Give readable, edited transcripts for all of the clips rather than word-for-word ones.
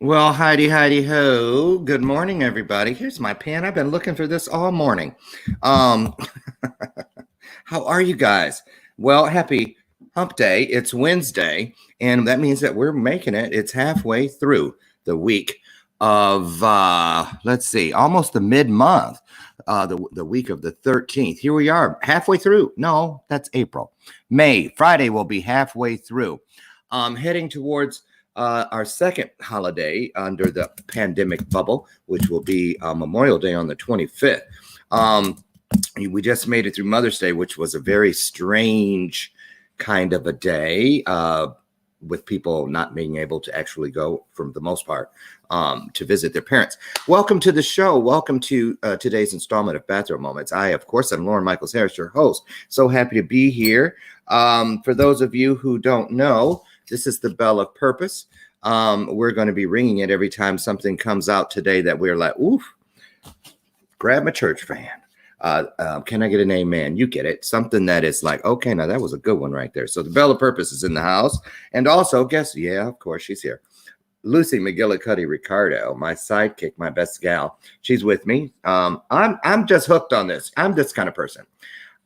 Well, Heidi ho. Good morning, everybody. Here's my pen. I've been looking for this all morning. Um, how are you guys? Well, happy hump day. It's Wednesday, and that means that we're making it. It's halfway through the week of let's see, almost the mid-month. The week of the 13th. Here we are, halfway through. No, that's April. May. Friday will be halfway through. Heading towards our second holiday under the pandemic bubble, which will be Memorial Day on the 25th. We just made it through Mother's Day, which was a very strange kind of a day with people not being able to actually go, for the most part, to visit their parents. Welcome to the show. Welcome to today's installment of Bathrobe Moments. I, of course, am Loren Michaels Harris, your host. So happy to be here. For those of you who don't know, this is the bell of purpose. We're going to be ringing it every time something comes out today that we're like, oof, grab my church fan. Can I get an amen? You get it. Something that is like, okay, now that was a good one right there. So the bell of purpose is in the house. And also, yeah, of course, she's here. Lucy McGillicuddy Ricardo, my sidekick, my best gal. She's with me. I'm just hooked on this. I'm this kind of person.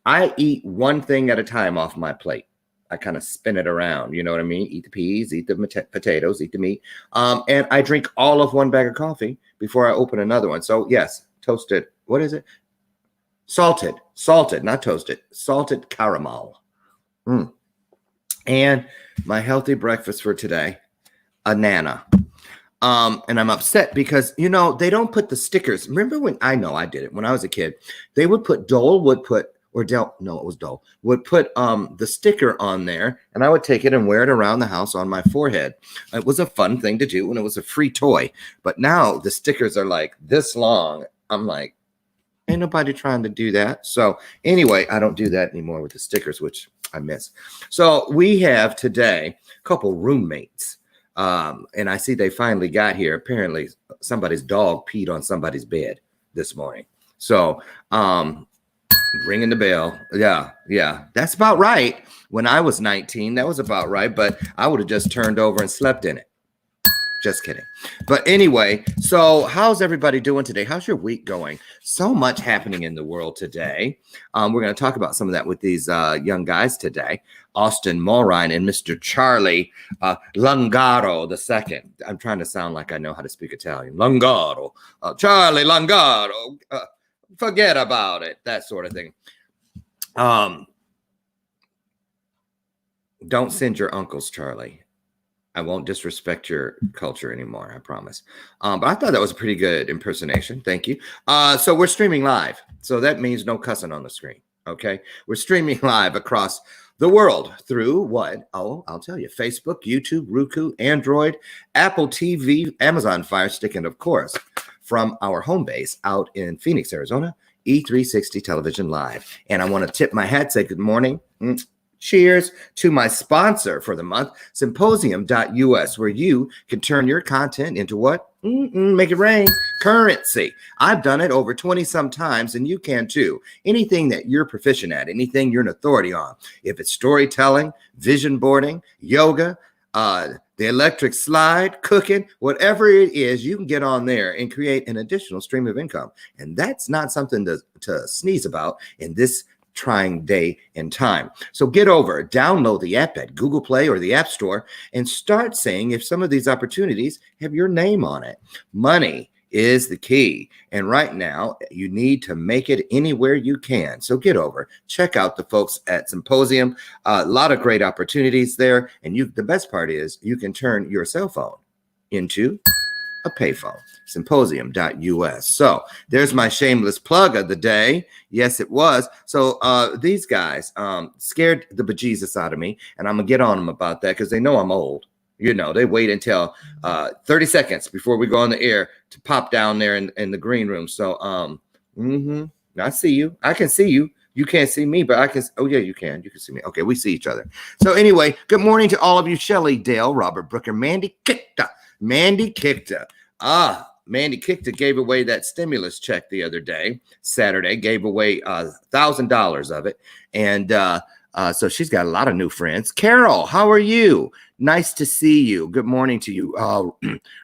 I eat one thing at a time off my plate. I kind of spin it around, you know what I mean? Eat the peas, eat the potatoes, eat the meat. And I drink all of one bag of coffee before I open another one. So yes, toasted, what is it? Salted, not toasted, salted caramel. And my healthy breakfast for today, a Nana. And I'm upset because, you know, they don't put the stickers. Remember when, I know I did it when I was a kid, they would put, Dole would put, or Del, no, it was Dole, would put the sticker on there, and I would take it and wear it around the house on my forehead. It was a fun thing to do when it was a free toy. But now the stickers are like this long. I'm like, ain't nobody trying to do that. So anyway, I don't do that anymore with the stickers, which I miss. So we have today a couple roommates. And I see they finally got here. Apparently somebody's dog peed on somebody's bed this morning. So, ringing the bell. Yeah. That's about right. When I was 19, that was about right. But I would have just turned over and slept in it. Just kidding. But anyway, so how's everybody doing today? How's your week going? So much happening in the world today. We're going to talk about some of that with these young guys today. Austin Morine and Mr. Charlie Lungaro II. I'm trying to sound like I know how to speak Italian. Lungaro. Charlie Lungaro. Forget about it. That sort of thing. Don't send your uncles, Charlie. I won't disrespect your culture anymore, I promise. But I thought that was a pretty good impersonation. Thank you. So we're streaming live. So that means no cussing on the screen. Okay. We're streaming live across the world through what? Oh, I'll tell you. Facebook, YouTube, Roku, Android, Apple TV, Amazon Fire Stick, and of course, from our home base out in Phoenix, Arizona, E360 Television Live. And I want to tip my hat, say good morning. Cheers to my sponsor for the month, symposium.us, where you can turn your content into what? Make it rain. Currency. I've done it over 20 some times, and you can too. Anything that you're proficient at, anything you're an authority on. If it's storytelling, vision boarding, yoga, the electric slide, cooking, whatever it is, you can get on there and create an additional stream of income. And that's not something to sneeze about in this trying day and time. So get over, download the app at Google Play or the App Store and start saying if some of these opportunities have your name on it. Money is the key. And right now, you need to make it anywhere you can. So get over, check out the folks at Symposium. A lot of great opportunities there. And the best part is you can turn your cell phone into a payphone. Symposium.us. So there's my shameless plug of the day. Yes, it was. So these guys scared the bejesus out of me. And I'm going to get on them about that because they know I'm old. You know, they wait until 30 seconds before we go on the air to pop down there in the green room. So, I see you. I can see you. You can't see me, but I can. Oh, yeah, you can. You can see me. Okay, we see each other. So anyway, good morning to all of you. Shelley, Dale, Robert Brooker, Mandy Kikta. Mandy Kikta gave away that stimulus check the other day, Saturday, gave away $1,000 of it. And So she's got a lot of new friends. Carol, how are you? Nice to see you. Good morning to you.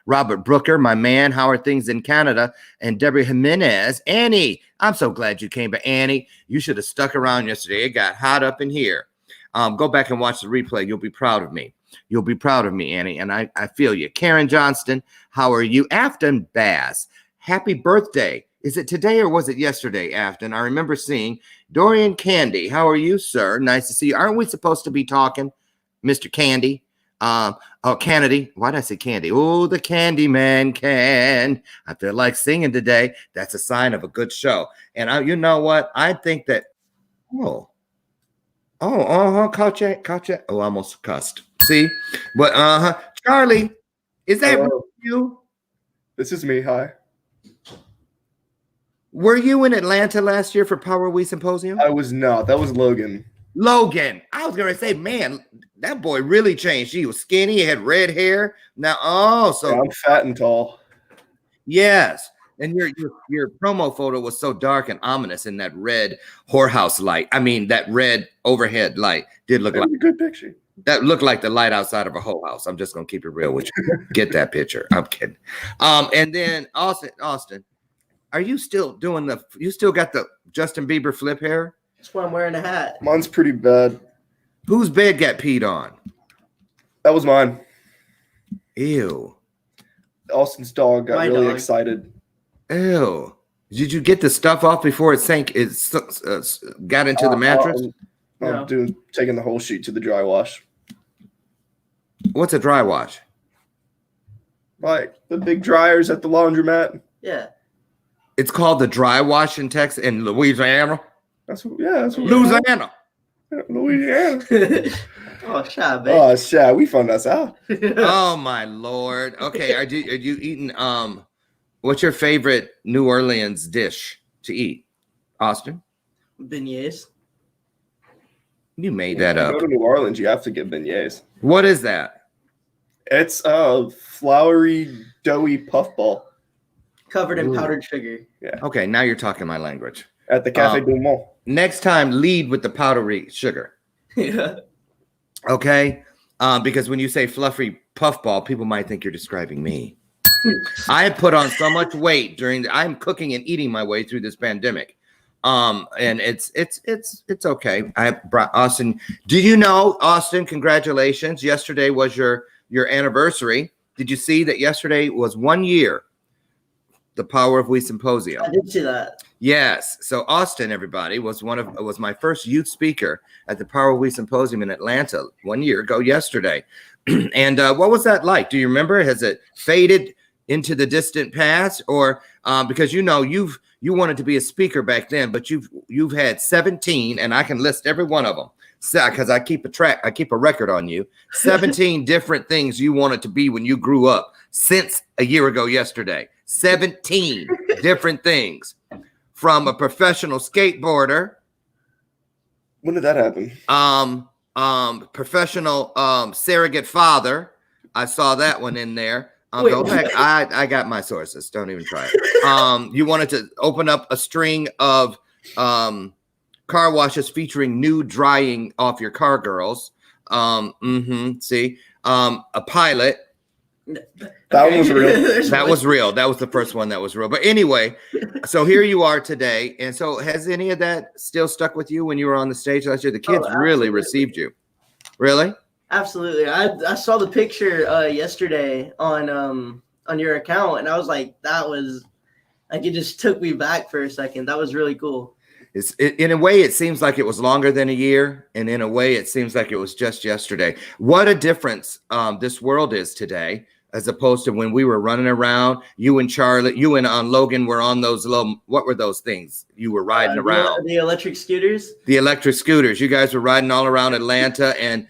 Robert Brooker, my man. How are things in Canada? And Deborah Jimenez. Annie, I'm so glad you came. But Annie, you should have stuck around yesterday. It got hot up in here. Go back and watch the replay. You'll be proud of me. You'll be proud of me, Annie. And I feel you. Karen Johnston, how are you? Afton Bass, happy birthday. Is it today or was it yesterday, Afton? I remember seeing Dorian Candy. How are you, sir? Nice to see you. Aren't we supposed to be talking, Mr. Candy? Kennedy. Why did I say Candy? Oh, the Candy Man can. I feel like singing today. That's a sign of a good show. And you know what? I think that. Caught you. Oh, I almost cussed. See, but Charlie, is that you? This is me. Hi. Were you in Atlanta last year for Power We Symposium? I was not. That was Logan. Logan. I was gonna say, man, that boy really changed. He was skinny. He had red hair. Now, so yeah, I'm fat and tall. Yes. And your promo photo was so dark and ominous in that red whorehouse light. I mean, that red overhead light did look like a good picture. That looked like the light outside of a whole house. I'm just gonna keep it real with you. Get that picture. I'm kidding. And then Austin, are you still doing you still got the Justin Bieber flip hair? That's why I'm wearing a hat. Mine's pretty bad. Whose bed got peed on? That was mine. Ew. Austin's dog got really excited. Ew. Did you get the stuff off before it sank? It got into the mattress? I'm taking the whole sheet to the dry wash. What's a dry wash? Like the big dryers at the laundromat. Yeah. It's called the dry wash in Texas, in Louisiana. That's what Louisiana. Louisiana. Oh, shy, baby. Oh, shy. We found us out. Oh my Lord. Okay, are you eating what's your favorite New Orleans dish to eat, Austin? Beignets. You made that up. Go to New Orleans, you have to get beignets. What is that? It's a floury, doughy puffball. Covered in powdered sugar. Yeah. Okay, now you're talking my language. At the Café du Monde. Next time, lead with the powdery sugar. Yeah. Okay? Because when you say fluffy puffball, people might think you're describing me. I have put on so much weight I'm cooking and eating my way through this pandemic. And it's okay. I brought Austin. Do you know, Austin, congratulations. Yesterday was your anniversary. Did you see that yesterday was 1 year? The Power of We Symposium. I did see that. Yes. So Austin, everybody, was my first youth speaker at the Power of We Symposium in Atlanta 1 year ago yesterday. And what was that like? Do you remember? Has it faded into the distant past, or because you wanted to be a speaker back then, but you've had 17, and I can list every one of them because I keep a record on you. 17 different things you wanted to be when you grew up since a year ago yesterday. 17 different things, from a professional skateboarder. When did that happen? Professional surrogate father. I saw that one in there. Go back. I got my sources. Don't even try it. You wanted to open up a string of car washes featuring nude drying off your car girls. See, a pilot. That one was real. That was real. That was the first one that was real. But anyway, so here you are today. And so has any of that still stuck with you when you were on the stage last year? The kids really received you. Really? Absolutely. I saw the picture yesterday on your account, and I was like, that was like, it just took me back for a second. That was really cool. In a way, it seems like it was longer than a year, and in a way, it seems like it was just yesterday. What a difference this world is today, as opposed to when we were running around. You and Charlie, you and Logan were on those little, what were those things you were riding around? The electric scooters. The electric scooters. You guys were riding all around Atlanta, and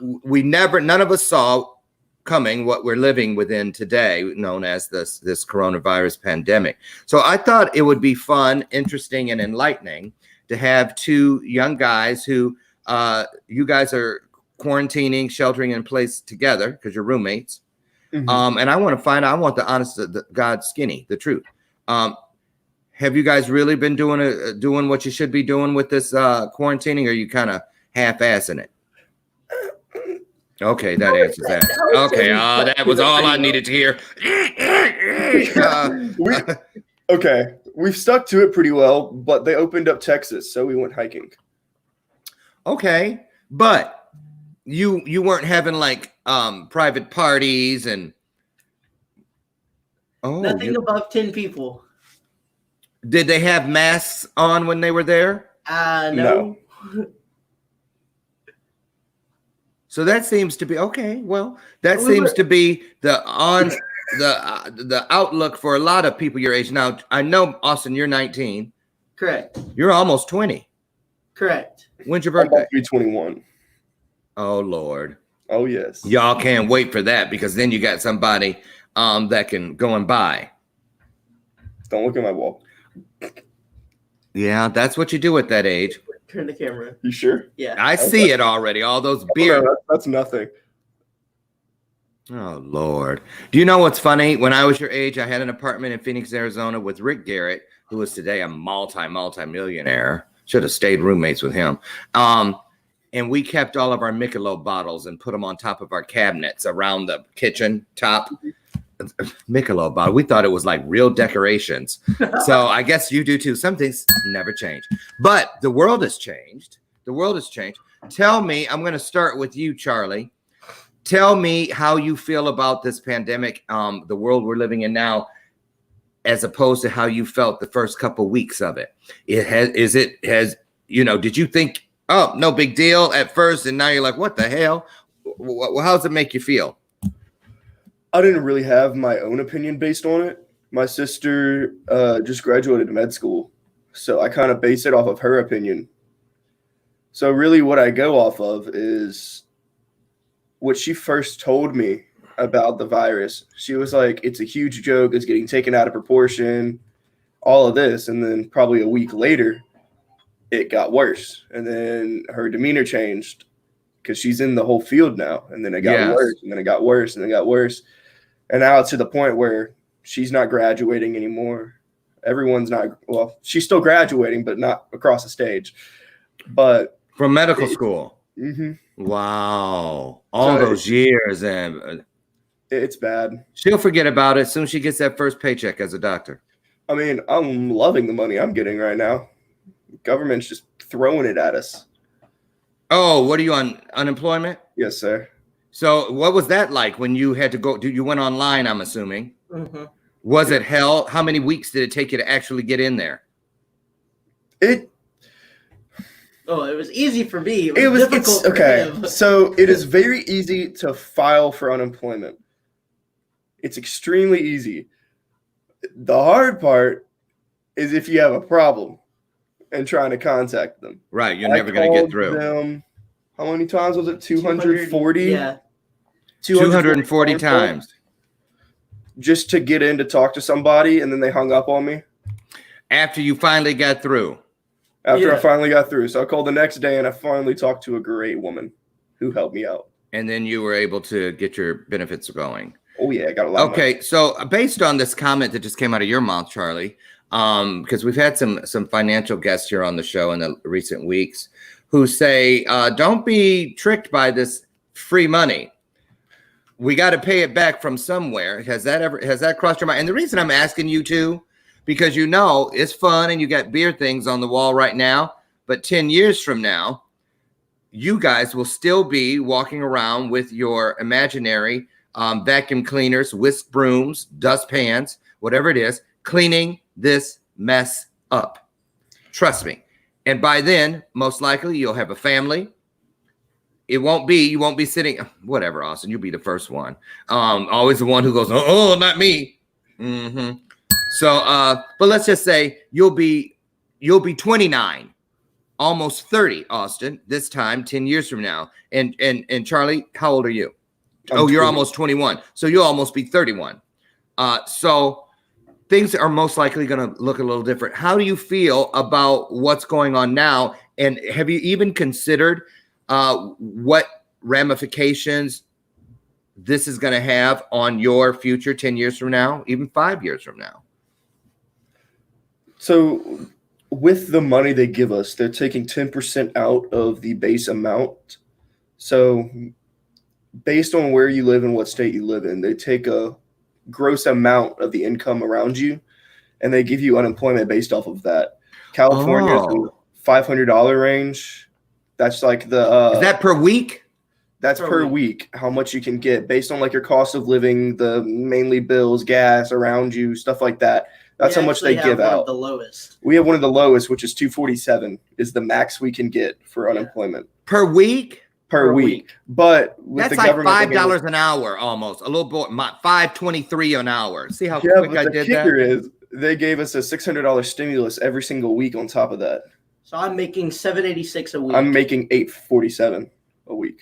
none of us saw coming what we're living within today, known as this coronavirus pandemic. So I thought it would be fun, interesting, and enlightening to have two young guys who you guys are quarantining, sheltering in place together because you're roommates. Mm-hmm. And I want to find out, I want the honest, the God skinny, the truth. Have you guys really been doing what you should be doing with this quarantining, or you kind of half-assing it? Okay, that answers that. Okay, that was all I needed to hear. Okay, we've stuck to it pretty well, but they opened up Texas, so we went hiking. Okay, but you weren't having like private parties and Nothing above 10 people. Did they have masks on when they were there? No. So that seems to be okay. Well, that seems to be the outlook for a lot of people your age. Now, I know, Austin, you're 19. Correct. You're almost 20. Correct. When's your I'm birthday? about to be 21. Oh, Lord. Oh, yes. Y'all can't wait for that because then you got somebody that can go and buy. Don't look at my wall. Yeah, that's what you do at that age. Turn the camera. You sure? Yeah. I see it already. All those beard. No, that's nothing. Oh, Lord. Do you know what's funny? When I was your age, I had an apartment in Phoenix, Arizona with Rick Garrett, who is today a multi-millionaire. Should have stayed roommates with him. And we kept all of our Michelob bottles and put them on top of our cabinets around the kitchen top. Michelob bottle. We thought it was like real decorations. So I guess you do too. Some things never change. But the world has changed. The world has changed. Tell me, I'm going to start with you, Charlie. Tell me how you feel about this pandemic, the world we're living in now, as opposed to how you felt the first couple weeks of it. Did you think, oh, no big deal at first, and now you're like, what the hell? How does it make you feel? I didn't really have my own opinion based on it. My sister just graduated med school, so I kind of base it off of her opinion. So really what I go off of is what she first told me about the virus. She was like, it's a huge joke. It's getting taken out of proportion, all of this. And then probably a week later, it got worse. And then her demeanor changed because she's in the whole field now. And then it got worse, and then it got worse, and then it got worse. And now it's to the point where she's not graduating anymore. Everyone's not, well, she's still graduating, but not across the stage. But from medical school. Mm-hmm. Wow. All those years. And it's bad. She'll forget about it as soon as she gets that first paycheck as a doctor. I mean, I'm loving the money I'm getting right now. Government's just throwing it at us. Oh, what are you on unemployment? Yes, sir. So what was that like when you had to go? You went online, I'm assuming. Mm-hmm. Was it hell? How many weeks did it take you to actually get in there? It was easy for me. It was difficult for him. So it is very easy to file for unemployment. It's extremely easy. The hard part is if you have a problem and trying to contact them. Right, you're never going to get through. Them, how many times was it? 240? Yeah. 240 times. Just to get in to talk to somebody, and then they hung up on me. After you finally got through? After I finally got through. So I called the next day, and I finally talked to a great woman who helped me out. And then you were able to get your benefits going. Oh, yeah, I got a lot of money. So based on this comment that just came out of your mouth, Charlie, because we've had some financial guests here on the show in the recent weeks who say, don't be tricked by this free money. We got to pay it back from somewhere. Has that crossed your mind? And the reason I'm asking you to, because it's fun and you got beer things on the wall right now, but 10 years from now, you guys will still be walking around with your imaginary vacuum cleaners, whisk brooms, dustpans, whatever it is, cleaning this mess up. Trust me. And by then, most likely, you'll have a family. You won't be sitting, whatever, Austin, you'll be the first one. Always the one who goes, oh, not me. Mm-hmm. So, but let's just say you'll be 29, almost 30, Austin, this time, 10 years from now. And Charlie, how old are you? You're almost 21. So you'll almost be 31. So things are most likely going to look a little different. How do you feel about what's going on now? And have you even considered what ramifications this is going to have on your future 10 years from now, even 5 years from now? So with the money they give us, they're taking 10% out of the base amount. So based on where you live and what state you live in, they take a gross amount of the income around you and they give you unemployment based off of that. California is in the $500 range. That's like the is that per week? That's per week, how much you can get based on like your cost of living, the mainly bills, gas around you, stuff like that. That's how much they give out. The lowest. We have one of the lowest, which is 247 is the max we can get for unemployment. Per week? Per week. But with that's the like government $5 an hour almost. A little bit, $5.23 an hour. See how quick I did that? The kicker is they gave us a $600 stimulus every single week on top of that. So I'm making $786 a week. I'm making $847 a week.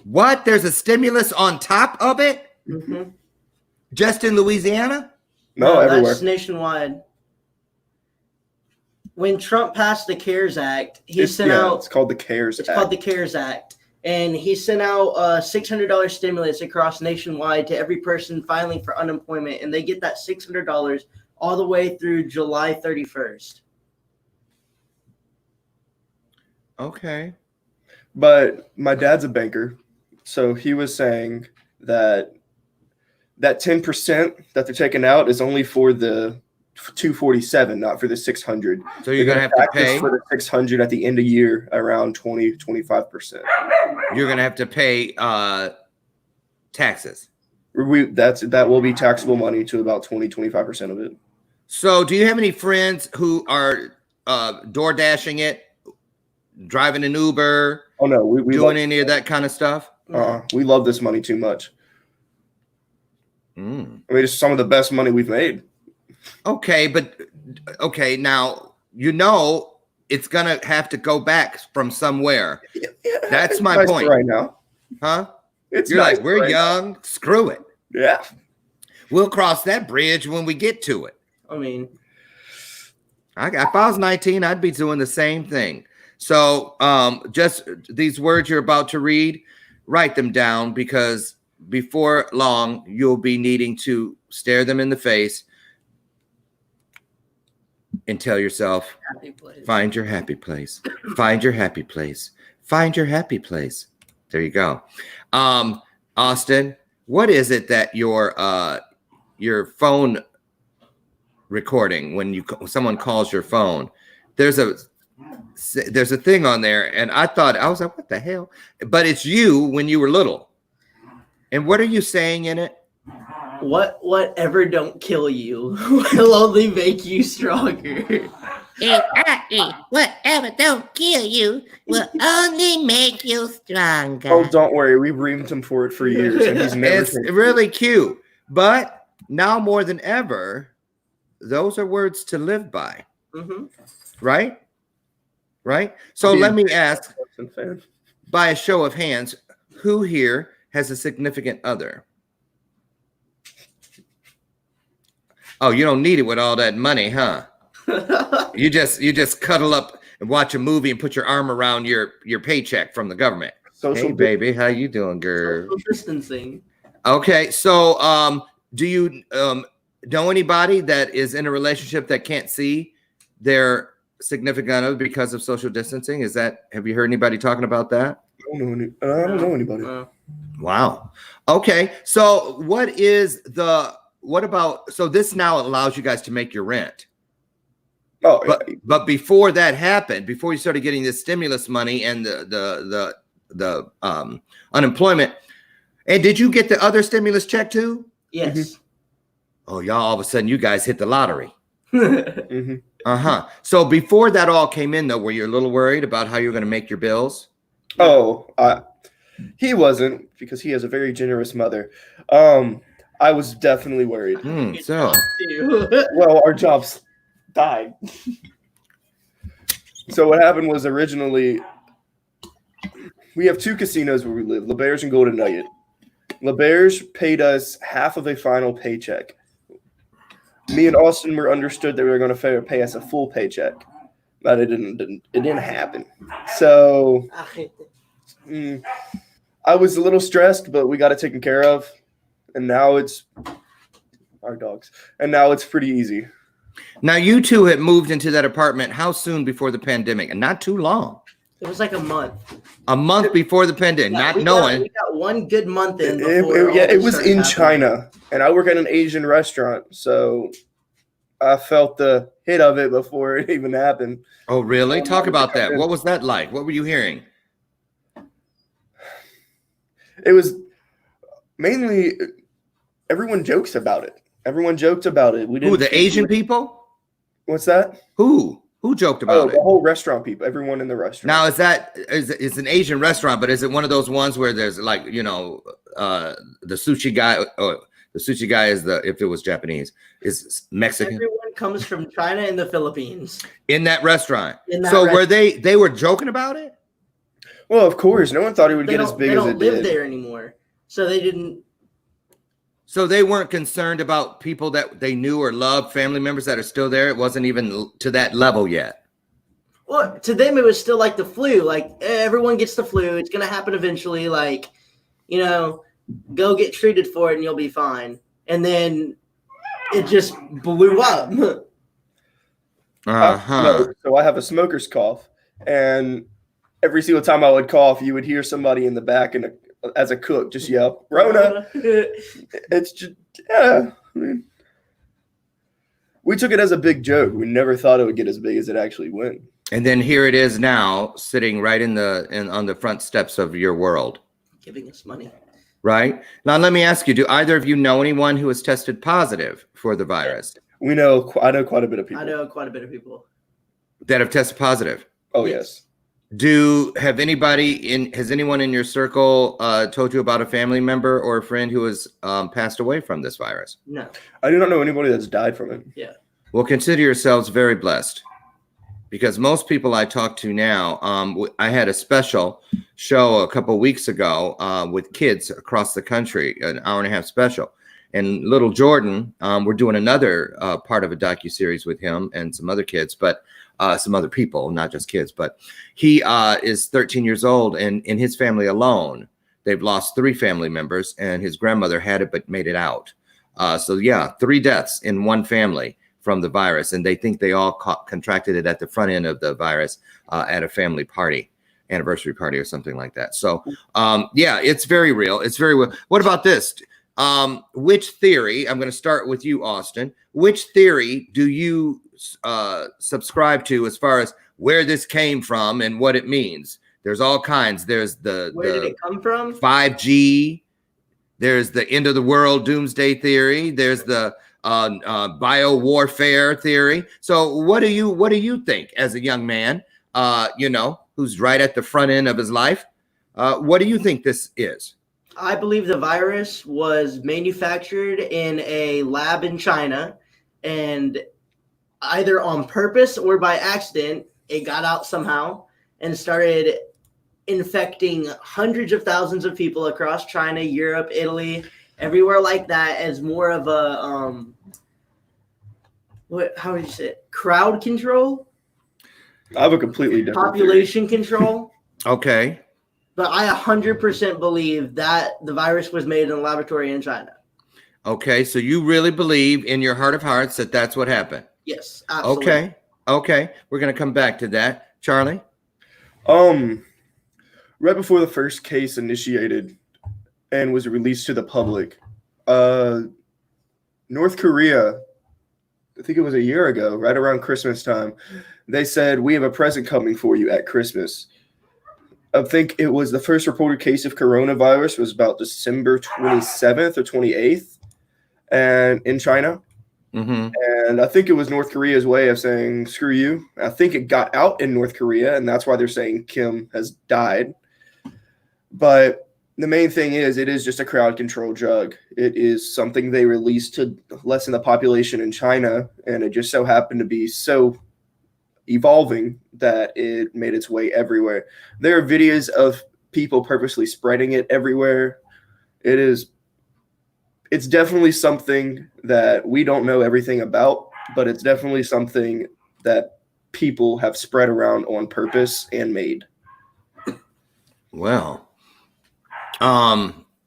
What? There's a stimulus on top of it? Mm-hmm. Just in Louisiana? No, everywhere. That's nationwide. When Trump passed the CARES Act, it's called the CARES Act. It's called the CARES Act. And he sent out a $600 stimulus across nationwide to every person filing for unemployment. And they get that $600 all the way through July 31st. Okay. But my dad's a banker. So he was saying that 10% that they're taking out is only for the 247, not for the 600. So you're going to have to pay for the 600 at the end of year around 25%. You're going to have to pay taxes. That will be taxable money to about 25% of it. So do you have any friends who are door dashing it, driving an Uber? Oh no, we doing any of that kind of stuff? We love this money too much. I mean, it's some of the best money we've made. Okay, now it's gonna have to go back from somewhere. Yeah, that's my nice point right now, huh? You're nice like, we're young. Screw it. Yeah, we'll cross that bridge when we get to it. I mean, if I was 19, I'd be doing the same thing. So just these words you're about to read, write them down, because before long you'll be needing to stare them in the face and tell yourself, find your happy place. Find your happy place. Find your happy place. There you go. Austin, what is it that your phone recording, when someone calls your phone, there's a thing on there, and I was like, what the hell? But it's you when you were little. And what are you saying in it? Whatever don't kill you will only make you stronger. Whatever don't kill you will only make you stronger. Oh, don't worry. We've reamed him for it for years, and he's never. It's really cute. But now more than ever, those are words to live by. Mm-hmm. Right? So let me ask, by a show of hands, who here has a significant other? Oh, you don't need it with all that money, huh? You just cuddle up and watch a movie and put your arm around your paycheck from the government. Hey, baby, how you doing, girl? Social distancing. Okay, so do you know anybody that is in a relationship that can't see their significant other because of social distancing? Have you heard anybody talking about that? I don't know anybody. Wow. Okay, so so this now allows you guys to make your rent. Oh, but before that happened, before you started getting this stimulus money and the unemployment, and did you get the other stimulus check too? Yes. Mm-hmm. Oh, y'all, all of a sudden you guys hit the lottery. Mm-hmm. So before that all came in, though, were you a little worried about how you're going to make your bills? Oh, he wasn't, because he has a very generous mother. I was definitely worried. Well, our jobs died. So what happened was, originally we have two casinos where we live, LeBear's and Golden Nugget. LeBear's paid us half of a final paycheck. Me and Austin were understood that we were going to pay us a full paycheck, but it didn't happen. So I was a little stressed, but we got it taken care of, and now it's our dogs, and now it's pretty easy. Now, you two had moved into that apartment how soon before the pandemic? And not too long. It was like a month. A month before the pandemic, Yeah, not we knowing. got one good month in before. It was in China, and I work at an Asian restaurant, so I felt the hit of it before it even happened. Oh, really? Talk about that. What was that like? What were you hearing? It was mainly everyone jokes about it. Everyone joked about it. Who, the Asian people? What's that? Who joked about it? The whole restaurant people. Everyone in the restaurant. Now, it's an Asian restaurant, but is it one of those ones where there's like, the sushi guy? The sushi guy is if it was Japanese, is Mexican. Everyone comes from China and the Philippines. In that restaurant. Restaurant. Were they were joking about it? Well, of course. No one thought it would get as big as it did. They don't live there anymore. So they didn't. So they weren't concerned about people that they knew or loved, family members that are still there. It wasn't even to that level yet. Well, to them, it was still like the flu. Like, everyone gets the flu. It's going to happen eventually. Like, go get treated for it and you'll be fine. And then it just blew up. So I have a smoker's cough. And every single time I would cough, you would hear somebody in the back as a cook just yell, "Rona." It's just, yeah. I mean, we took it as a big joke. We never thought it would get as big as it actually went. And then here it is now, sitting right on the front steps of your world, giving us money. Right now, let me ask you: do either of you know anyone who has tested positive for the virus? I know quite a bit of people. I know quite a bit of people that have tested positive. Oh yes. Has anyone in your circle told you about a family member or a friend who has passed away from this virus? No. I do not know anybody that's died from it. Yeah. Well, consider yourselves very blessed, because most people I talk to now, I had a special show a couple weeks ago with kids across the country, an hour-and-a-half special. And little Jordan, we're doing another part of a docuseries with him and some other kids, but some other people, not just kids. But he is 13 years old, and in his family alone, they've lost 3 family members, and his grandmother had it but made it out. So yeah, 3 deaths in one family from the virus, and they think they all contracted it at the front end of the virus at a family party, anniversary party or something like that. So yeah, it's very real. It's very real. What about this? Which theory, I'm going to start with you, Austin. Which theory do you subscribe to as far as where this came from and what it means? There's all kinds. There's where did it come from? 5G. There's the end of the world doomsday theory. There's the bio warfare theory. So what do you think as a young man, who's right at the front end of his life? What do you think this is? I believe the virus was manufactured in a lab in China, and either on purpose or by accident, it got out somehow and started infecting hundreds of thousands of people across China, Europe, Italy, everywhere like that, as more of a how would you say it? Crowd control? I have a completely different population control. Okay. But I 100% believe that the virus was made in a laboratory in China. Okay, so you really believe in your heart of hearts that that's what happened? Yes, absolutely. Okay. We're going to come back to that. Charlie? Right before the first case initiated and was released to the public, North Korea, I think it was a year ago, right around Christmas time, they said, "We have a present coming for you at Christmas." I think it was the first reported case of coronavirus was about December 27th or 28th, and in China. Mm-hmm. And I think it was North Korea's way of saying, screw you. I think it got out in North Korea, and that's why they're saying Kim has died. But the main thing is, it is just a crowd control drug. It is something they released to lessen the population in China, and it just so happened to be so evolving that it made its way everywhere. There are videos of people purposely spreading it everywhere. It's definitely something that we don't know everything about, but it's definitely something that people have spread around on purpose and made. Well,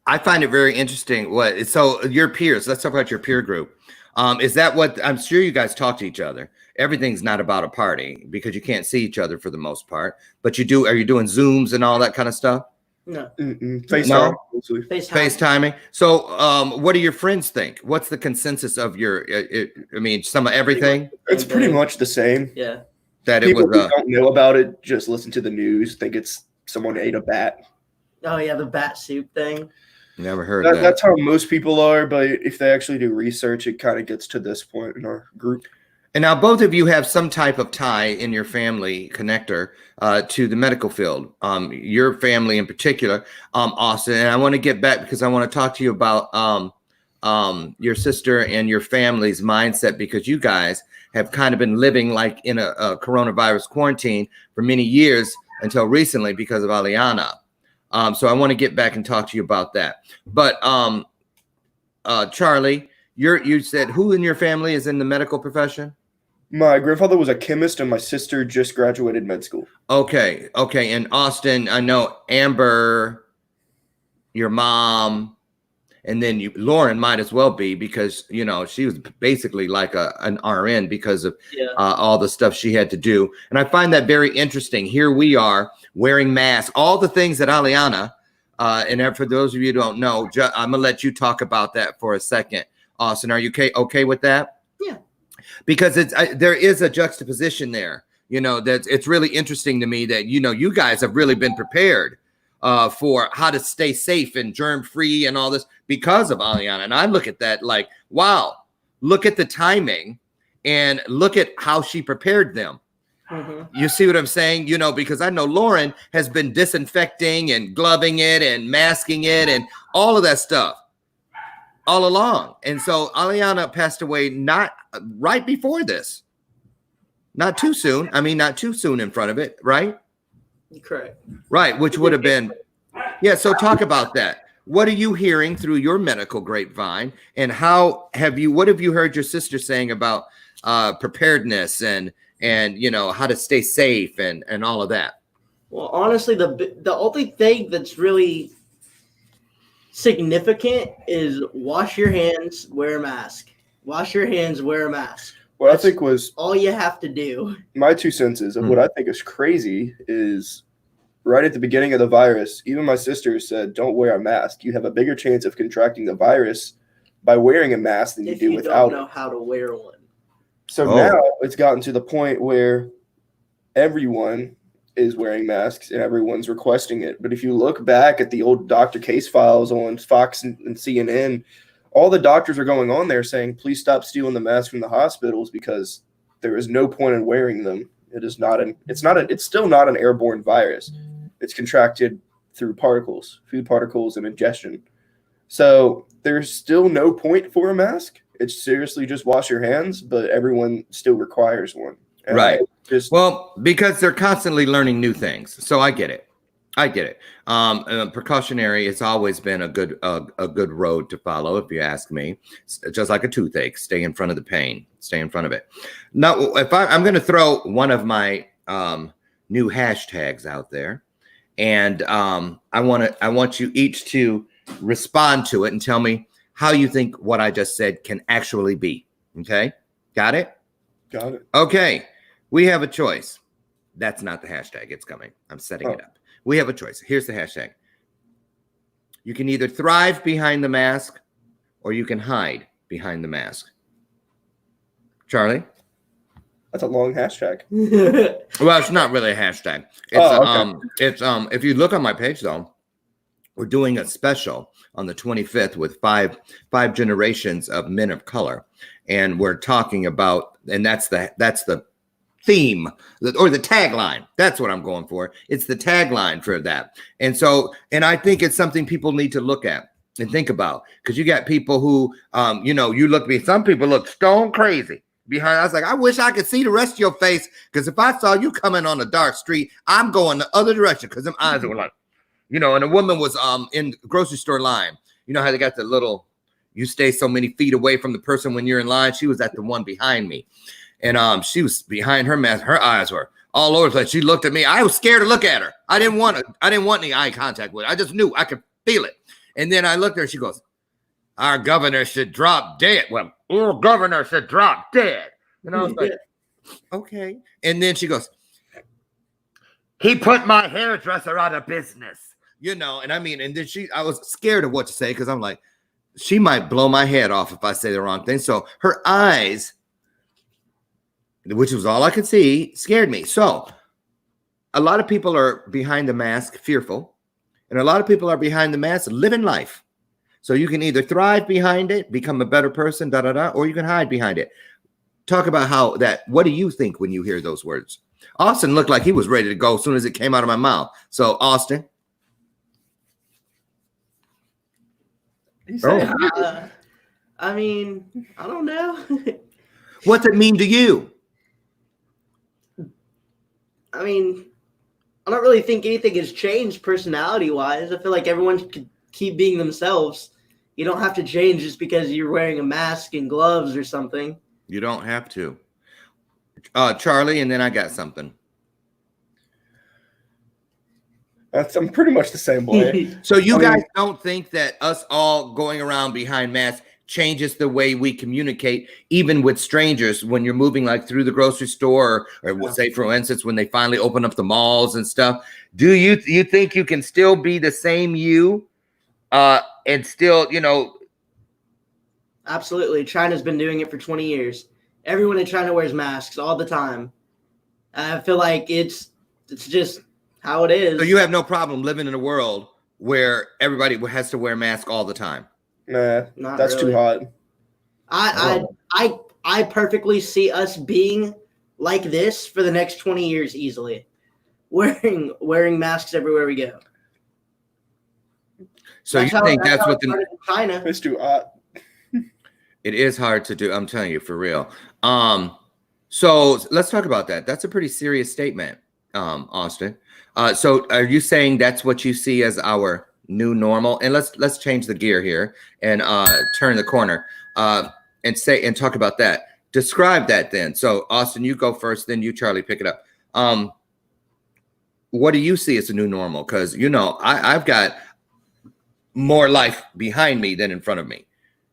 I find it very interesting. So your peers, let's talk about your peer group. Is that what I'm sure you guys talk to each other? Everything's not about a party because you can't see each other for the most part, but you do. Are you doing Zooms and all that kind of stuff? No. FaceTime. No? Mostly. FaceTiming. So, what do your friends think? What's the consensus of your? I mean, some of everything. It's pretty much the same. Yeah. That it People was. who don't know about it just listen to the news, think it's someone ate a bat. Oh yeah, the bat soup thing. Never heard that. That's how most people are, but if they actually do research, it kind of gets to this point in our group. And now both of you have some type of tie in your family connector to the medical field. Your family in particular, Austin. And I want to get back because I want to talk to you about your sister and your family's mindset, because you guys have kind of been living like in a coronavirus quarantine for many years until recently because of Aliana. So I want to get back and talk to you about that. But Charlie, you said who in your family is in the medical profession? My grandfather was a chemist, and my sister just graduated med school. Okay. And Austin, I know Amber, your mom, and then Loren might as well be, because she was basically like an RN because of all the stuff she had to do. And I find that very interesting. Here we are wearing masks, all the things that Aliana, and for those of you who don't know, I'm gonna let you talk about that for a second. Austin, are you okay with that? Yeah. Because there is a juxtaposition there, that it's really interesting to me that, you guys have really been prepared for how to stay safe and germ free and all this because of Aliana. And I look at that like, wow, look at the timing and look at how she prepared them. Mm-hmm. You see what I'm saying? Because I know Loren has been disinfecting and gloving it and masking it and all of that stuff all along. And so Aliana passed away not right before this. Not too soon. I mean, not too soon in front of it, right? Correct. Right, which would have been, so talk about that. What are you hearing through your medical grapevine, and what have you heard your sister saying about preparedness and how to stay safe and all of that? Well, honestly, the only thing that's really significant is wash your hands, wear a mask. Wash your hands, wear a mask. What I think was all you have to do. My 2 cents of what I think is crazy is right at the beginning of the virus, even my sister said, don't wear a mask. You have a bigger chance of contracting the virus by wearing a mask than you do without it. If you don't know how to wear one. So now it's gotten to the point where everyone is wearing masks and everyone's requesting it. But if you look back at the old doctor case files on Fox and CNN, all the doctors are going on there saying, please stop stealing the masks from the hospitals because there is no point in wearing them. It's still not an airborne virus. It's contracted through food particles and ingestion. So there's still no point for a mask. It's seriously just wash your hands, but everyone still requires one. And right. Because they're constantly learning new things. So I get it. Precautionary has always been a good road to follow, if you ask me. Just like a toothache, stay in front of the pain, stay in front of it. Now, if I'm going to throw one of my new hashtags out there, and I want you each to respond to it and tell me how you think what I just said can actually be. Okay, got it? Got it. Okay, we have a choice. That's not the hashtag. It's coming. I'm setting it up. We have a choice. Here's the hashtag. You can either thrive behind the mask or you can hide behind the mask. Charlie? That's a long hashtag. Well, it's not really a hashtag. It's if you look on my page though, we're doing a special on the 25th with five generations of men of color. And we're talking about, and that's the theme or the tagline. That's what I'm going for. It's the tagline for that. And I think it's something people need to look at and think about, because you got people who, some people look stone crazy behind. I was like, I wish I could see the rest of your face, because if I saw you coming on a dark street, I'm going the other direction, because them eyes were like, and a woman was in the grocery store line. You know how they got the little, you stay so many feet away from the person when you're in line. She was at the one behind me. And she was behind her mask. Her eyes were all over the place. She looked at me. I was scared to look at her. I didn't want any eye contact with her. I just knew I could feel it. And then I looked at her. She goes, our governor should drop dead. Well, our governor should drop dead. And I was like, okay. And then she goes, he put my hairdresser out of business. You know, and I mean, and then I was scared of what to say because I'm like, she might blow my head off if I say the wrong thing. So her eyes, which was all I could see, scared me. So a lot of people are behind the mask fearful, and a lot of people are behind the mask living life. So you can either thrive behind it, become a better person, or you can hide behind it. Talk about how that, what do you think when you hear those words? Austin looked like he was ready to go as soon as it came out of my mouth. So Austin. I mean, I don't know. What's it mean to you? I mean, I don't really think anything has changed personality-wise. I feel like everyone could keep being themselves. You don't have to change just because you're wearing a mask and gloves or something. You don't have to. Charlie, and then I got something. I'm pretty much the same way. So you guys don't think that us all going around behind masks changes the way we communicate, even with strangers, when you're moving like through the grocery store, or say, for instance, when they finally open up the malls and stuff? Do you think you can still be the same you, and still, you know? Absolutely. China's been doing it for 20 years. Everyone in China wears masks all the time. I feel like it's just how it is. So you have no problem living in a world where everybody has to wear masks all the time? Nah, Not that's really. too hot. I perfectly see us being like this for the next 20 years easily. Wearing masks everywhere we go. So you think that's what China? It's too hot. It is hard to do. I'm telling you, for real. So let's talk about that. That's a pretty serious statement, Austin. So are you saying that's what you see as our new normal? And let's change the gear here and turn the corner and talk about that. Describe that then. So Austin, you go first, then you, Charlie, pick it up. What do you see as a new normal? Because, you know, I've got more life behind me than in front of me.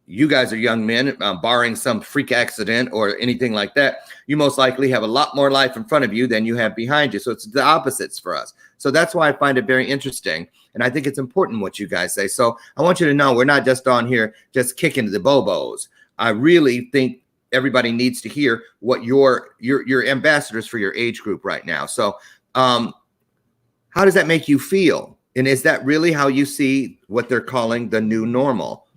You guys are young men, barring some freak accident or anything like that. You most likely have a lot more life in front of you than you have behind you. So it's the opposites for us. So that's why I find it very interesting. And I think it's important what you guys say. So I want you to know we're not just on here just kicking the bobos. I really think everybody needs to hear what your ambassadors for your age group right now. So how does that make you feel? And is that really how you see what they're calling the new normal?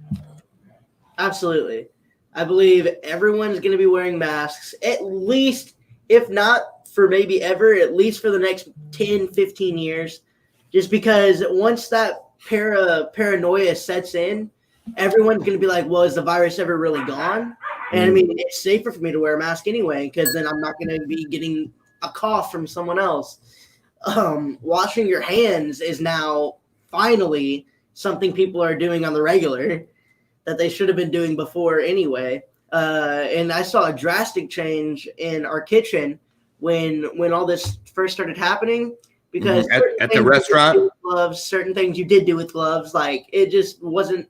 Absolutely. I believe everyone's going to be wearing masks, at least, if not for maybe ever, at least for the next 10, 15 years. Just because once that paranoia sets in, everyone's going to be like, well, is the virus ever really gone? And I mean, it's safer for me to wear a mask anyway, because then I'm not going to be getting a cough from someone else. Washing your hands is now finally something people are doing on the regular that they should have been doing before anyway. And I saw a drastic change in our kitchen when all this first started happening, because at the restaurant, gloves, certain things you did do with gloves, like it just wasn't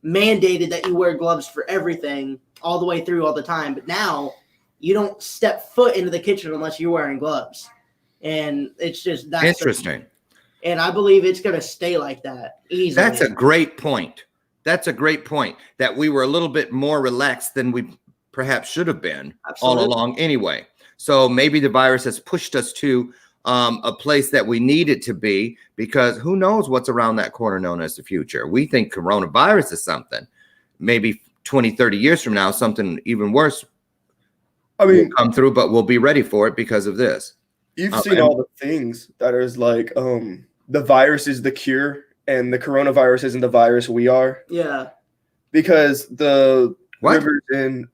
mandated that you wear gloves for everything all the way through all the time. But now you don't step foot into the kitchen unless you're wearing gloves. And it's just that interesting. And I believe it's going to stay like that easily. That's a great point. That's a great point, that we were a little bit more relaxed than we perhaps should have been. Absolutely. All along anyway. So maybe the virus has pushed us to a place that we needed to be, because who knows what's around that corner known as the future. We think coronavirus is something. Maybe 20, 30 years from now, something even worse will come through, but we'll be ready for it because of this. You've seen all the things that is like the virus is the cure and the coronavirus isn't the virus, we are. Yeah. Because the rivers in...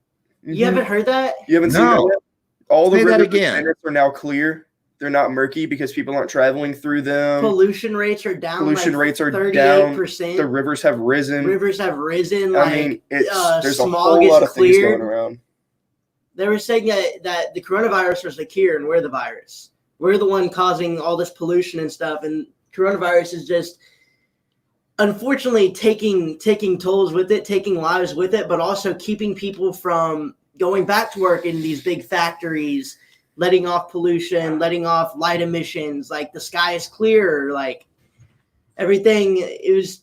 You haven't heard that? You haven't seen that yet? All the rivers again. Are now clear. They're not murky because people aren't traveling through them. Pollution rates are down. Pollution like raare 38%. down. The rivers have risen. I mean, there's a whole lot of things going around. They were saying that the coronavirus was the cure and we're the virus. We're the one causing all this pollution and stuff. And coronavirus is just unfortunately taking tolls with it, taking lives with it, but also keeping people from going back to work in these big factories, letting off pollution, letting off light emissions, like the sky is clear, like everything. It was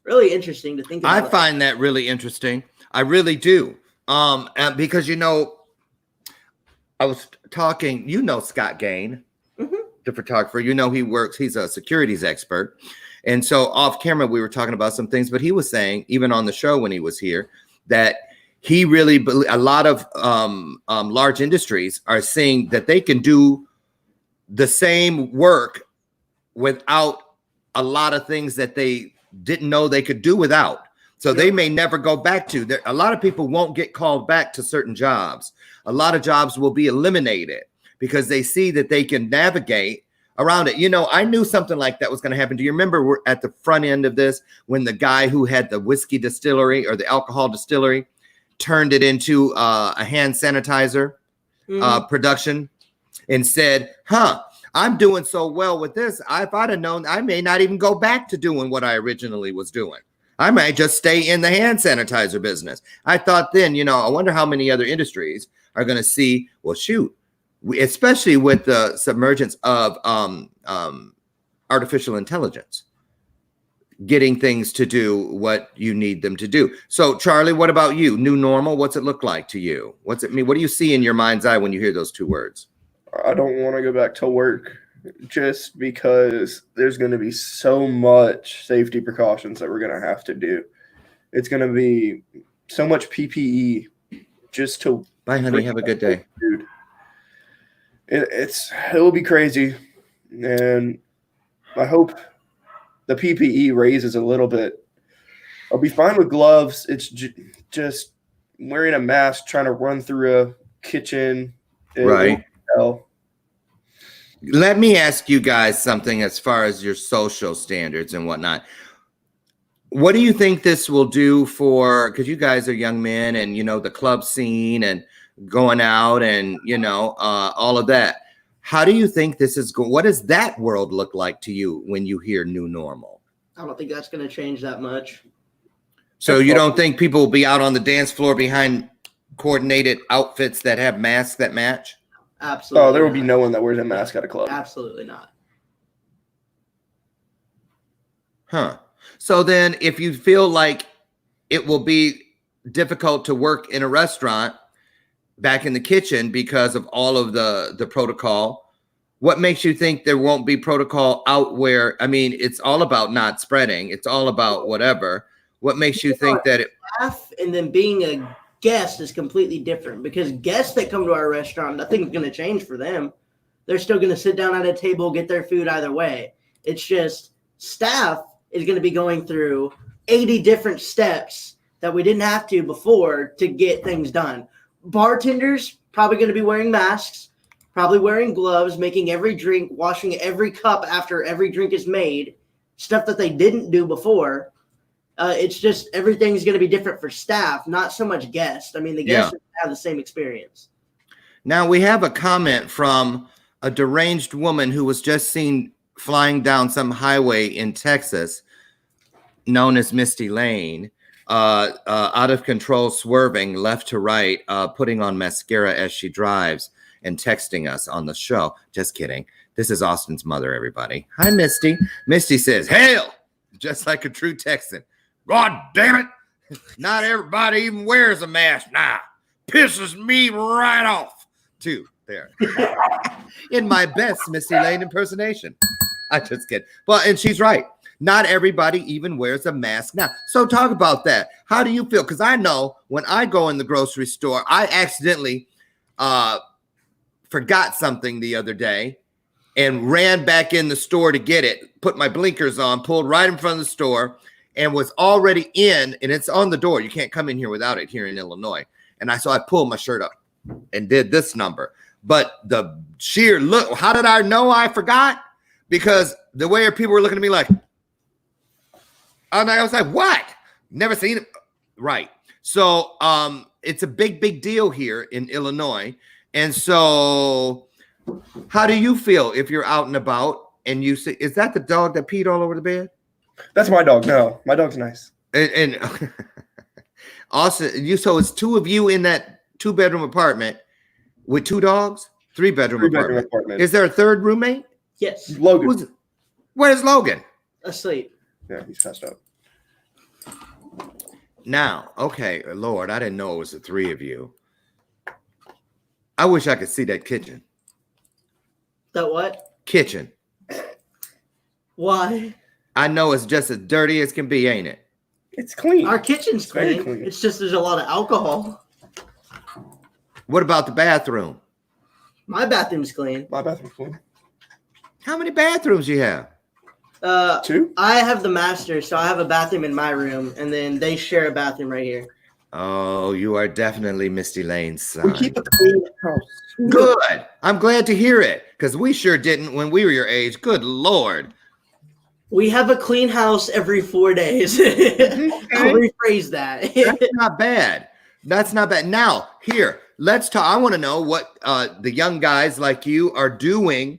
really interesting to think about. I find that really interesting. I really do. And because I was talking, Scott Gain, the photographer, he's a securities expert. And so off camera, we were talking about some things, but he was saying, even on the show when he was here, that he really, a lot of large industries are seeing that they can do the same work without a lot of things that they didn't know they could do without. So they may never go back to there. A lot of people won't get called back to certain jobs. A lot of jobs will be eliminated because they see that they can navigate around it. I knew something like that was going to happen. Do you remember we're at the front end of this when the guy who had the whiskey distillery or the alcohol distillery turned it into a hand sanitizer production and said, I'm doing so well with this. If I'd have known, I may not even go back to doing what I originally was doing. I might just stay in the hand sanitizer business. I thought then, I wonder how many other industries are going to see, well, shoot, especially with the submergence of artificial intelligence, getting things to do what you need them to do. So, Charlie, what about you? New normal, what's it look like to you? What's it mean? What do you see in your mind's eye when you hear those two words? I don't want to go back to work just because there's going to be so much safety precautions that we're going to have to do. It's going to be so much PPE just to... Bye, honey. Have a good day. Dude. It will be crazy, and I hope the PPE raises a little bit. I'll be fine with gloves. It's just wearing a mask, trying to run through a kitchen. Right. Let me ask you guys something as far as your social standards and whatnot. What do you think this will do for, because you guys are young men and, the club scene and going out and, all of that. How do you think this is going? What does that world look like to you when you hear new normal? I don't think that's going to change that much. So you don't think people will be out on the dance floor behind coordinated outfits that have masks that match? Absolutely. Oh, there will be no one that wears a mask at a club. Absolutely not. Huh. So then if you feel like it will be difficult to work in a restaurant back in the kitchen because of all of the protocol, what makes you think there won't be protocol out where, it's all about not spreading. It's all about whatever. What makes you think that staff and then being a guest is completely different, because guests that come to our restaurant, nothing's going to change for them. They're still going to sit down at a table, get their food either way. It's just staff is going to be going through 80 different steps that we didn't have to before to get things done. Bartenders probably going to be wearing masks, probably wearing gloves, making every drink, washing every cup after every drink is made, stuff that they didn't do before. It's just everything's going to be different for staff, not so much guests. The guests have the same experience. Now we have a comment from a deranged woman who was just seen flying down some highway in Texas known as Misty Lane, out of control, swerving left to right, putting on mascara as she drives and texting us on the show. Just kidding. This is Austin's mother, everybody. Hi, Misty. Misty says, "Hail!" Just like a true Texan. God damn it. Not everybody even wears a mask now. Pisses me right off. Too. There. In my best Misty Lane impersonation. I just kidding. But, and she's right. Not everybody even wears a mask now. So talk about that. How do you feel? Because I know when I go in the grocery store, I accidentally forgot something the other day and ran back in the store to get it, put my blinkers on, pulled right in front of the store, and was already in, and it's on the door. You can't come in here without it here in Illinois. And so I pulled my shirt up and did this number. But the sheer look, how did I know I forgot? Because the way people were looking at me like, and I was like, what? Never seen it. Right. So it's a big, big deal here in Illinois. And so how do you feel if you're out and about and you see, is that the dog that peed all over the bed? That's my dog. No, my dog's nice. And Austin, so it's two of you in that 2-bedroom apartment with 2 dogs, 3-bedroom 3-bedroom apartment. apartment. Is there a third roommate? Yes. Logan. Where's Logan? Asleep. Yeah, he's passed out. Now, okay, Lord, I didn't know it was the 3 of you. I wish I could see that kitchen. That what? Kitchen. Why? I know it's just as dirty as can be, ain't it? It's clean. Our kitchen's Very clean. clean. It's just there's a lot of alcohol. What about the bathroom? My bathroom's clean. My bathroom's clean. How many bathrooms you have? 2? I have the master, so I have a bathroom in my room, and then they share a bathroom right here. Oh, you are definitely Misty Lane's We son. keep a clean house. Good. I'm glad to hear it, because we sure didn't when we were your age. Good Lord. We have a clean house every 4 days. I'll rephrase that. That's not bad. That's not bad. Now, here, let's talk. I want to know what the young guys like you are doing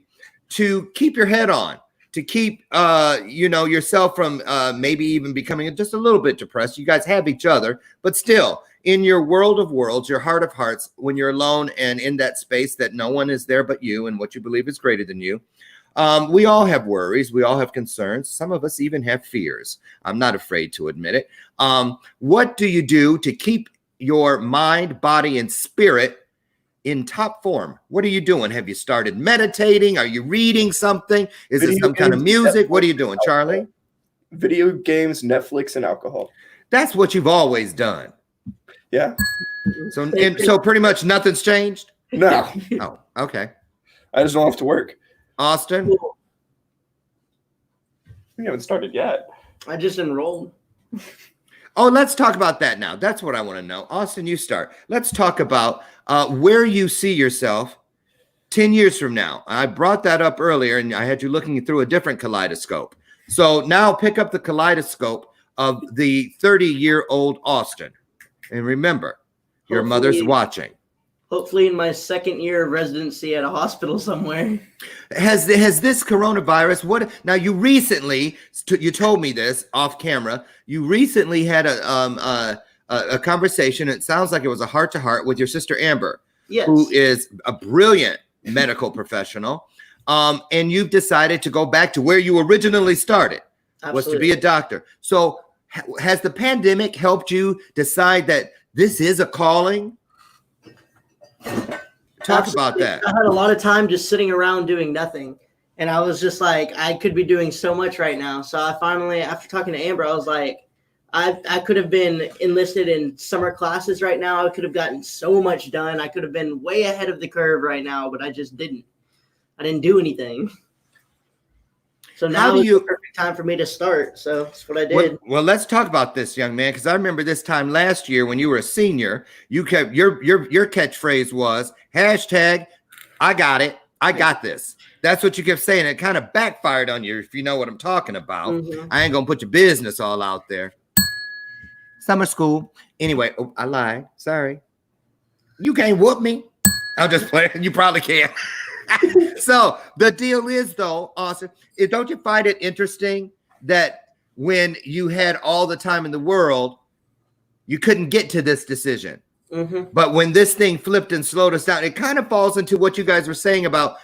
to keep your head on, to keep yourself from maybe even becoming just a little bit depressed. You guys have each other, but still, in your world of worlds, your heart of hearts, when you're alone and in that space that no one is there but you and what you believe is greater than you, we all have worries. We all have concerns. Some of us even have fears. I'm not afraid to admit it. What do you do to keep your mind, body, and spirit in top form? What are you doing? Have you started meditating? Are you reading something? Is it some kind of music? What are you doing, Charlie? Video games, Netflix, and alcohol. That's what you've always done. Yeah. So pretty much nothing's changed? No. Oh, okay. I just don't have to work. Austin? We haven't started yet. I just enrolled. Oh, let's talk about that now. That's what I want to know. Austin, you start. Let's talk about where you see yourself 10 years from now. I brought that up earlier, and I had you looking through a different kaleidoscope. So now pick up the kaleidoscope of the 30-year-old Austin. And remember, your mother's watching. Hopefully in my 2nd year of residency at a hospital somewhere. Has this coronavirus, what now you recently, you told me this off camera, you recently had a conversation, it sounds like it was a heart-to-heart with your sister Amber, Yes. who is a brilliant medical professional, and you've decided to go back to where you originally started, was to be a doctor. So has the pandemic helped you decide that this is a calling? Talk about that. I had a lot of time just sitting around doing nothing. And I was just like, I could be doing so much right now. So I finally, after talking to Amber, I was like, I could have been enlisted in summer classes right now. I could have gotten so much done. I could have been way ahead of the curve right now, but I just didn't. I didn't do anything. So now is the perfect time for me to start. So that's what I did. Well, let's talk about this, young man, because I remember this time last year when you were a senior, you kept your catchphrase was hashtag I got it. I got this. That's what you kept saying. It kind of backfired on you, if you know what I'm talking about. Mm-hmm. I ain't gonna put your business all out there. Summer school. Anyway, I lied. Sorry. You can't whoop me. I'll just play. You probably can't. So the deal is, though, Austin, don't you find it interesting that when you had all the time in the world, you couldn't get to this decision? Mm-hmm. But when this thing flipped and slowed us down, it kind of falls into what you guys were saying about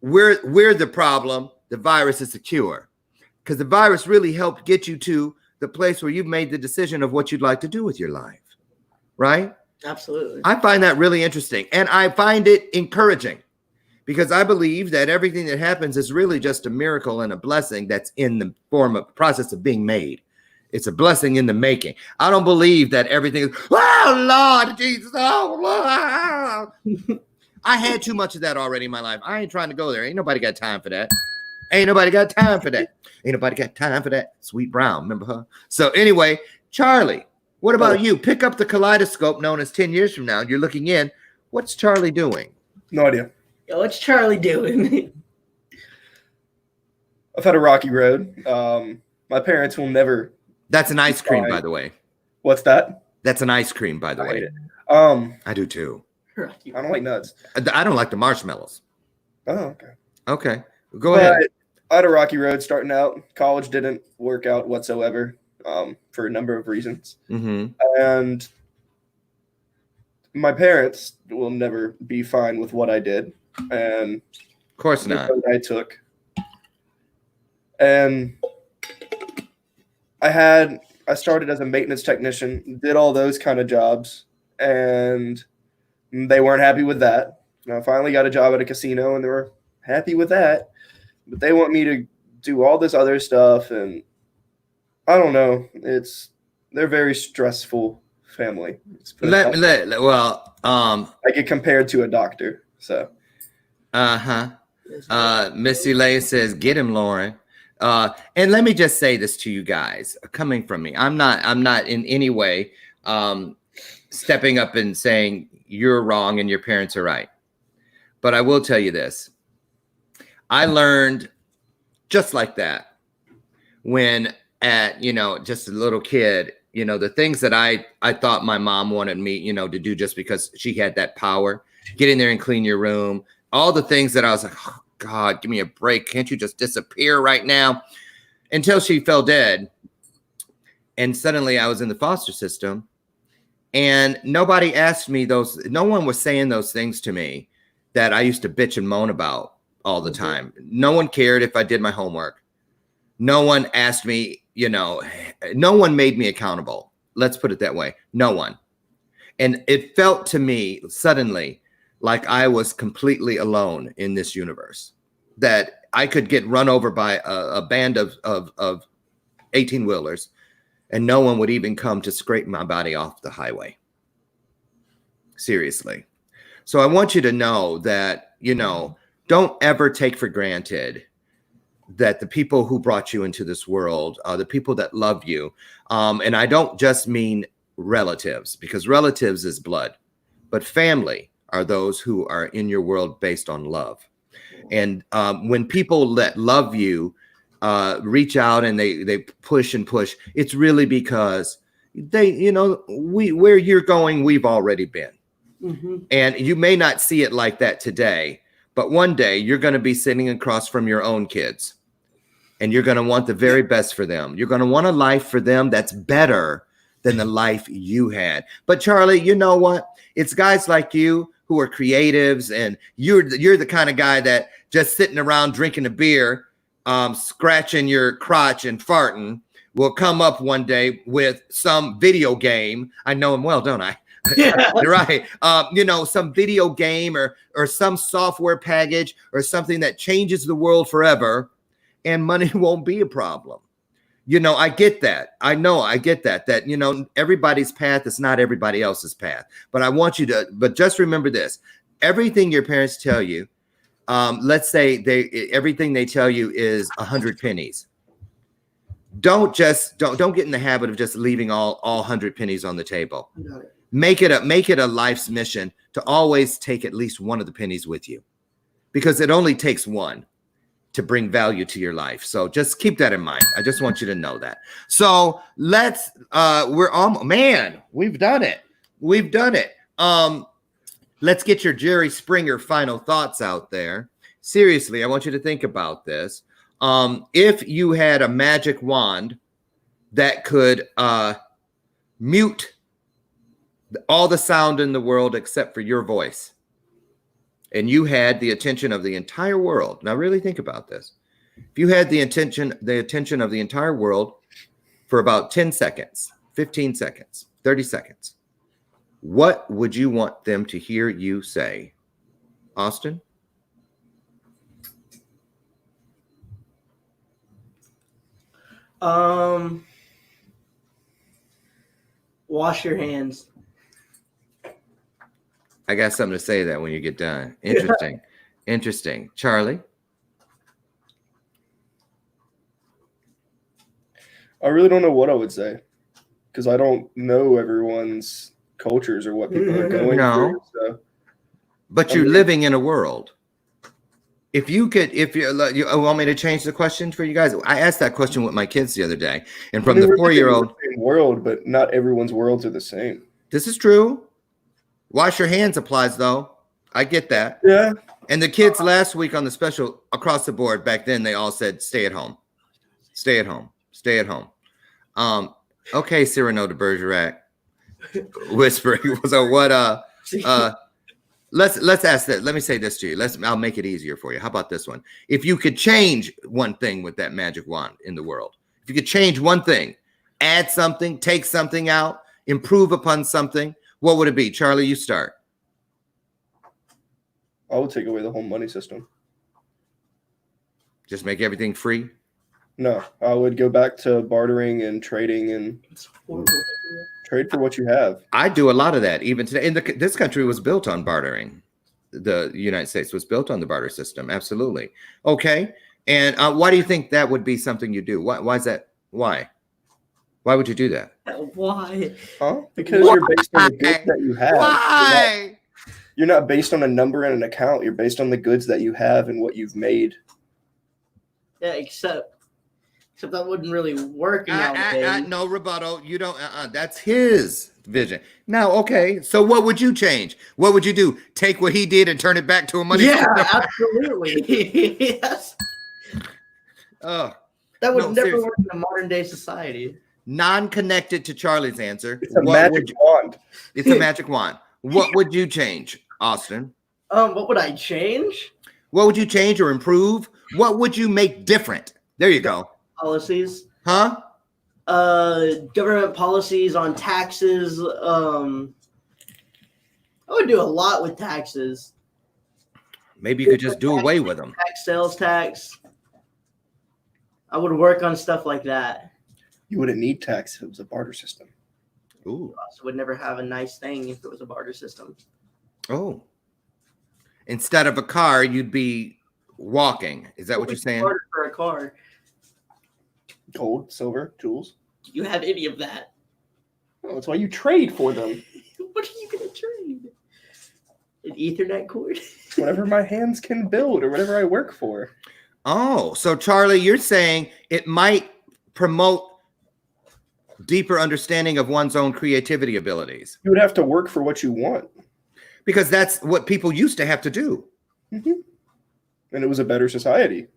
we're the problem, the virus is the cure. Because the virus really helped get you to the place where you've made the decision of what you'd like to do with your life, right? Absolutely. I find that really interesting, and I find it encouraging. Because I believe that everything that happens is really just a miracle and a blessing that's in the form of process of being made. It's a blessing in the making. I don't believe that everything is, oh, Lord Jesus, oh, Lord. I had too much of that already in my life. I ain't trying to go there. Ain't nobody got time for that. Ain't nobody got time for that. Ain't nobody got time for that. Sweet Brown, remember her? So anyway, Charlie, what about you? Pick up the kaleidoscope known as 10 years from now. You're looking in. What's Charlie doing? No idea. Yo, what's Charlie doing? I've had a rocky road. My parents will never. That's an ice cream, by the way. What's that? That's an ice cream, by the I hate way. it. I do too. I don't like nuts. I don't like the marshmallows. Oh, okay. Okay, go ahead. I had a rocky road starting out. College didn't work out whatsoever for a number of reasons. Mm-hmm. And my parents will never be fine with what I did and Of course the not. road I took. And I started as a maintenance technician, did all those kind of jobs, and they weren't happy with that. And I finally got a job at a casino, and they were happy with that. But they want me to do all this other stuff, and I don't know. They're very stressful family. I get compared to a doctor. So Missy Lay says, "Get him, Loren." And let me just say this to you guys, coming from me, I'm not in any way stepping up and saying you're wrong and your parents are right. But I will tell you this. I learned just like that when at, just a little kid, the things that I thought my mom wanted me, to do just because she had that power, get in there and clean your room, all the things that I was like, oh, God, give me a break. Can't you just disappear right now? Until she fell dead. And suddenly I was in the foster system and nobody asked me no one was saying those things to me that I used to bitch and moan about all the time. No one cared if I did my homework. No one asked me, no one made me accountable. Let's put it that way. No one. And it felt to me suddenly like I was completely alone in this universe, that I could get run over by a band of 18-wheelers and no one would even come to scrape my body off the highway. Seriously. So I want you to know that, don't ever take for granted that the people who brought you into this world are the people that love you. And I don't just mean relatives, because relatives is blood, but family are those who are in your world based on love. And when people that love you reach out and they push and push, it's really because where you're going, we've already been. Mm-hmm. And you may not see it like that today, but one day you're going to be sitting across from your own kids and you're going to want the very best for them. You're going to want a life for them that's better than the life you had. But Charlie, you know what? It's guys like you who are creatives, and you're the kind of guy that just sitting around drinking a beer, scratching your crotch and farting will come up one day with some video game. I know him well, don't I? Yeah. Right. Some video game or some software package or something that changes the world forever, and money won't be a problem. I get that. I get that, everybody's path is not everybody else's path. But I want you but just remember this. Everything your parents tell you, let's say everything they tell you is 100 pennies. Don't get in the habit of just leaving all 100 pennies on the table. Make it a life's mission to always take at least one of the pennies with you, because it only takes one to bring value to your life. So just keep that in mind. I just want you to know that. So let's, we've done it. We've done it. Let's get your Jerry Springer final thoughts out there. Seriously, I want you to think about this. If you had a magic wand that could mute all the sound in the world except for your voice, and you had the attention of the entire world. Now really think about this. If you had the attention of the entire world for about 10 seconds, 15 seconds, 30 seconds, what would you want them to hear you say? Austin? Wash your hands. I got something to say that when you get done. Interesting. Interesting. Charlie? I really don't know what I would say, because I don't know everyone's cultures or what people are going through. So. But you're living in a world. If you want me to change the question for you guys? I asked that question with my kids the other day, and from the 4-year-old world, but not everyone's worlds are the same. This is true. Wash your hands applies though. I get that. Yeah. And the kids last week on the special across the board back then, they all said, stay at home, stay at home, stay at home. Okay, Cyrano de Bergerac whispering. So what, let's ask that. Let me say this to you. I'll make it easier for you. How about this one? If you could change one thing with that magic wand in the world, if you could change one thing, add something, take something out, improve upon something, what would it be? Charlie, you start. I would take away the whole money system. Just make everything free? No, I would go back to bartering and trading and trade for what you have. I do a lot of that even today. This country was built on bartering. The United States was built on the barter system. Absolutely. Okay. And why do you think that would be something you do? Why is that? Why would you do that? Why? Huh? Because you're based on the goods that you have. Why? You're not based on a number and an account. You're based on the goods that you have and what you've made. Yeah, except that wouldn't really work nowadays. No rebuttal. You don't. That's his vision. Now, okay. So, what would you change? What would you do? Take what he did and turn it back to a money? Yeah, absolutely. Yes. Oh, That would never seriously. work in a modern day society. Non-connected to Charlie's answer. It's a magic wand. It's a magic wand. What would you change, Austin? What would I change? What would you change or improve? What would you make different? There you go. Policies. Huh? Government policies on taxes. I would do a lot with taxes. Maybe you could just do away with them. Sales tax. I would work on stuff like that. You wouldn't need tax if it was a barter system. Ooh. Also would never have a nice thing if it was a barter system. Oh. Instead of a car, you'd be walking. Is that what you're saying? Barter for a car. Gold, silver, tools. Do you have any of that? Oh, that's why you trade for them. What are you going to trade? An Ethernet cord? Whatever my hands can build or whatever I work for. Oh, so Charlie, you're saying it might promote deeper understanding of one's own creativity abilities. You would have to work for what you want. Because that's what people used to have to do. Mm-hmm. And it was a better society.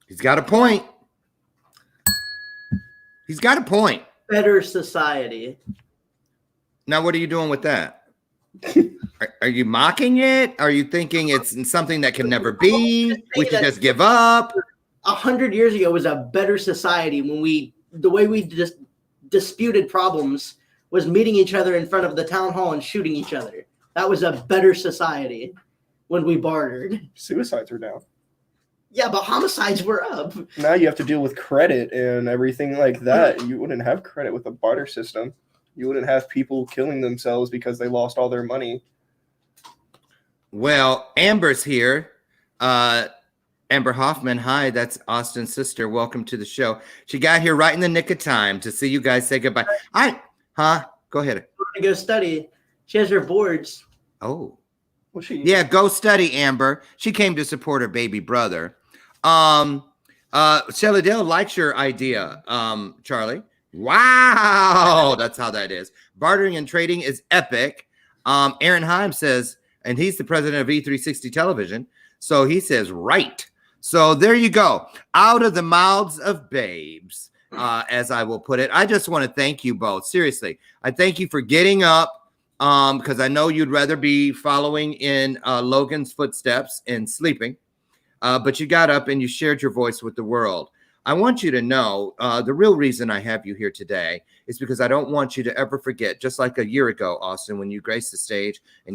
He's got a point. He's got a point. Better society. Now, what are you doing with that? Are you mocking it? Are you thinking it's something that can never be? We should just give up? 100 years ago was a better society when the way we just disputed problems was meeting each other in front of the town hall and shooting each other. That was a better society when we bartered. Suicides are down. Yeah, but homicides were up. Now you have to deal with credit and everything like that. You wouldn't have credit with a barter system. You wouldn't have people killing themselves because they lost all their money. Well, Amber's here. Amber Hoffman, hi, that's Austin's sister. Welcome to the show. She got here right in the nick of time to see you guys say goodbye. Go ahead. To go study. She has her boards. Oh. Well, Yeah, go study, Amber. She came to support her baby brother. Shelly Dale likes your idea, Charlie. Wow, that's how that is. Bartering and trading is epic. Aaron Heim says, and he's the president of E360 Television, so he says, right. So there you go. Out of the mouths of babes, as I will put it. I just want to thank you both. Seriously, I thank you for getting up, because I know you'd rather be following in Logan's footsteps and sleeping. But you got up and you shared your voice with the world. I want you to know the real reason I have you here today is because I don't want you to ever forget, just like a year ago, Austin, when you graced the stage and you